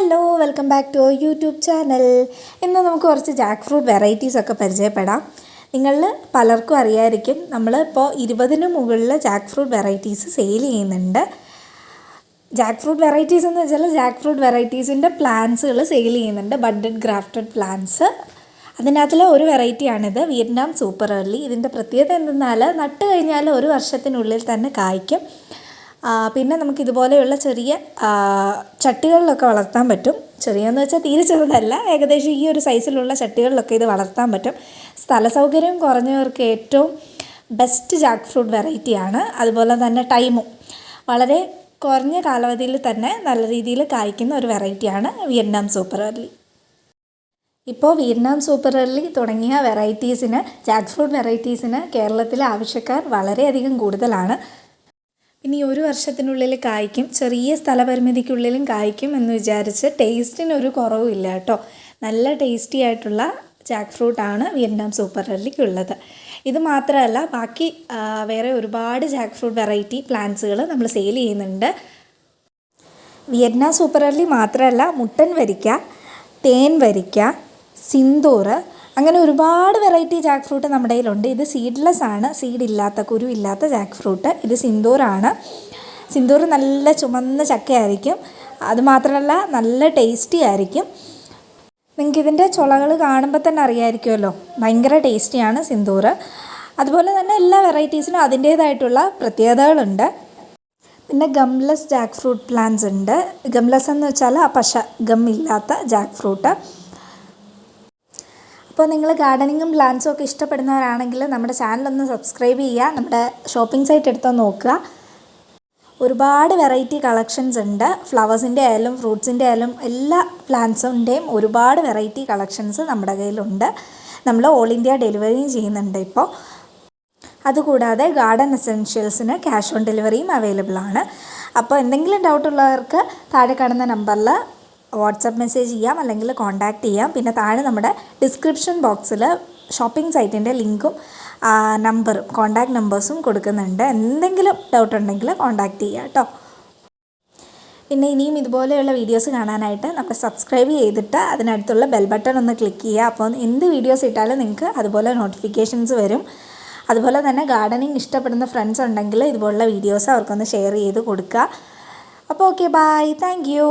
Hello welcome back to our YouTube channel. ഇന്ന് നമുക്ക് കുറച്ച് ജാക്ക് ഫ്രൂട്ട് വെറൈറ്റീസ് ഒക്കെ പരിചയപ്പെടാം. നിങ്ങളിൽ പലർക്കും അറിയായിരിക്കും, നമ്മളിപ്പോൾ 20-ന് മുകളിൽ ജാക്ക് ഫ്രൂട്ട് വെറൈറ്റീസ് സെയിൽ ചെയ്യുന്നുണ്ട്. ജാക്ക് ഫ്രൂട്ട് വെറൈറ്റീസ് എന്ന് വെച്ചാൽ ജാക്ക് ഫ്രൂട്ട് വെറൈറ്റീസിൻ്റെ പ്ലാന്റ്സുകൾ സെയിൽ ചെയ്യുന്നുണ്ട്, ബഡഡ് ഗ്രാഫ്റ്റഡ് പ്ലാന്റ്സ്. അതിനകത്തുള്ള ഒരു വെറൈറ്റിയാണിത്, വിയറ്റ്നാം സൂപ്പർ ഏർലി. ഇതിൻ്റെ പ്രത്യേകത എന്തെന്നാൽ നട്ട് കഴിഞ്ഞാൽ ഒരു വർഷത്തിനുള്ളിൽ തന്നെ കായ്ക്കും. പിന്നെ നമുക്കിതുപോലെയുള്ള ചെറിയ ചട്ടികളിലൊക്കെ വളർത്താൻ പറ്റും. ചെറിയെന്ന് വെച്ചാൽ തീരെ ചെറുതല്ല, ഏകദേശം ഈ ഒരു സൈസിലുള്ള ചട്ടികളിലൊക്കെ ഇത് വളർത്താൻ പറ്റും. സ്ഥല സൗകര്യം കുറഞ്ഞവർക്ക് ഏറ്റവും ബെസ്റ്റ് ജാക്ക് ഫ്രൂട്ട് വെറൈറ്റിയാണ്. അതുപോലെ തന്നെ ടൈമും വളരെ കുറഞ്ഞ കാലാവധിയിൽ തന്നെ നല്ല രീതിയിൽ കായ്ക്കുന്ന ഒരു വെറൈറ്റിയാണ് വിയറ്റ്നാം സൂപ്പർ ഏർലി. ഇപ്പോൾ വിയറ്റ്നാം സൂപ്പർ ഏർലി തുടങ്ങിയ വെറൈറ്റീസിന്, ജാക്ക് ഫ്രൂട്ട് വെറൈറ്റീസിന് കേരളത്തിലെ ആവശ്യക്കാർ വളരെയധികം കൂടുതലാണ്. പിന്നെ ഈ ഒരു വർഷത്തിനുള്ളിൽ കായ്ക്കും, ചെറിയ സ്ഥലപരിമിതിക്കുള്ളിലും കായ്ക്കും എന്ന് വിചാരിച്ച് ടേസ്റ്റിനൊരു കുറവുമില്ല കേട്ടോ. നല്ല ടേസ്റ്റി ആയിട്ടുള്ള ജാക്ക് ഫ്രൂട്ടാണ് വിയറ്റ്നാം സൂപ്പർ ഏർലിക്കുള്ളത്. ഇത് മാത്രമല്ല, ബാക്കി വേറെ ഒരുപാട് ജാക്ക് ഫ്രൂട്ട് വെറൈറ്റി പ്ലാന്റ്സുകൾ നമ്മൾ സെയിൽ ചെയ്യുന്നുണ്ട്. വിയറ്റ്നാം സൂപ്പർ ഏർലി മാത്രമല്ല, മുട്ടൻ വരിക്ക, തേൻ വരിക്ക, സിന്ദൂർ, അങ്ങനെ ഒരുപാട് വെറൈറ്റി ജാക്ക് ഫ്രൂട്ട് നമ്മുടെ കയ്യിലുണ്ട്. ഇത് സീഡ്ലെസ് ആണ്, സീഡില്ലാത്ത, കുരു ഇല്ലാത്ത ജാക്ക് ഫ്രൂട്ട്. ഇത് സിന്ദൂറാണ്. സിന്ദൂർ നല്ല ചുമന്ന ചക്കയായിരിക്കും, അതുമാത്രമല്ല നല്ല ടേസ്റ്റി ആയിരിക്കും. നിങ്ങൾക്കിതിൻ്റെ ചുളകൾ കാണുമ്പോൾ തന്നെ അറിയാമായിരിക്കുമല്ലോ, ഭയങ്കര ടേസ്റ്റിയാണ് സിന്ദൂർ. അതുപോലെ തന്നെ എല്ലാ വെറൈറ്റീസിനും അതിൻ്റേതായിട്ടുള്ള പ്രത്യേകതകളുണ്ട്. പിന്നെ ഗംലെസ് ജാക്ക് ഫ്രൂട്ട് പ്ലാന്റ്സ് ഉണ്ട്. ഗംലെസ് എന്ന് വെച്ചാൽ ഗമ്മില്ലാത്ത ജാക്ക് ഫ്രൂട്ട്. അപ്പോൾ നിങ്ങൾ ഗാർഡനിങ്ങും പ്ലാന്റ്സും ഒക്കെ ഇഷ്ടപ്പെടുന്നവരാണെങ്കിൽ നമ്മുടെ ചാനലൊന്ന് സബ്സ്ക്രൈബ് ചെയ്യുക, നമ്മുടെ ഷോപ്പിംഗ് സൈറ്റ് എടുത്ത് നോക്കുക. ഒരുപാട് വെറൈറ്റി കളക്ഷൻസ് ഉണ്ട്. ഫ്ലവേഴ്സിൻ്റെ ആയാലും ഫ്രൂട്ട്സിൻ്റെ ആയാലും എല്ലാ പ്ലാന്റ്സിൻ്റെയും ഒരുപാട് വെറൈറ്റി കളക്ഷൻസ് നമ്മുടെ കയ്യിലുണ്ട്. നമ്മൾ ഓൾ ഇന്ത്യ ഡെലിവറിയും ചെയ്യുന്നുണ്ട് ഇപ്പോൾ. അതുകൂടാതെ ഗാർഡൻ എസെൻഷ്യൽസിന് ക്യാഷ് ഓൺ ഡെലിവറിയും അവൈലബിൾ ആണ്. അപ്പോൾ എന്തെങ്കിലും ഡൗട്ടുള്ളവർക്ക് താഴെ കാണുന്ന നമ്പറിൽ വാട്സപ്പ് മെസ്സേജ് ചെയ്യാം, അല്ലെങ്കിൽ കോൺടാക്റ്റ് ചെയ്യാം. പിന്നെ താഴെ നമ്മുടെ ഡിസ്ക്രിപ്ഷൻ ബോക്സിൽ ഷോപ്പിംഗ് സൈറ്റിൻ്റെ ലിങ്കും നമ്പറും കോൺടാക്റ്റ് നമ്പേഴ്സും കൊടുക്കുന്നുണ്ട്. എന്തെങ്കിലും ഡൗട്ട് ഉണ്ടെങ്കിൽ കോൺടാക്റ്റ് ചെയ്യുക കേട്ടോ. പിന്നെ ഇനിയും ഇതുപോലെയുള്ള വീഡിയോസ് കാണാനായിട്ട് നമ്മൾ സബ്സ്ക്രൈബ് ചെയ്തിട്ട് അതിനടുത്തുള്ള ബെൽ ബട്ടൺ ഒന്ന് ക്ലിക്ക് ചെയ്യുക. അപ്പോൾ എന്ത് വീഡിയോസ് ഇട്ടാലും നിങ്ങൾക്ക് അതുപോലെ നോട്ടിഫിക്കേഷൻസ് വരും. അതുപോലെ തന്നെ ഗാർഡനിങ് ഇഷ്ടപ്പെടുന്ന ഫ്രണ്ട്സ് ഉണ്ടെങ്കിൽ ഇതുപോലുള്ള വീഡിയോസ് അവർക്കൊന്ന് ഷെയർ ചെയ്ത് കൊടുക്കുക. അപ്പോൾ ഓക്കെ, ബൈ, താങ്ക് യു.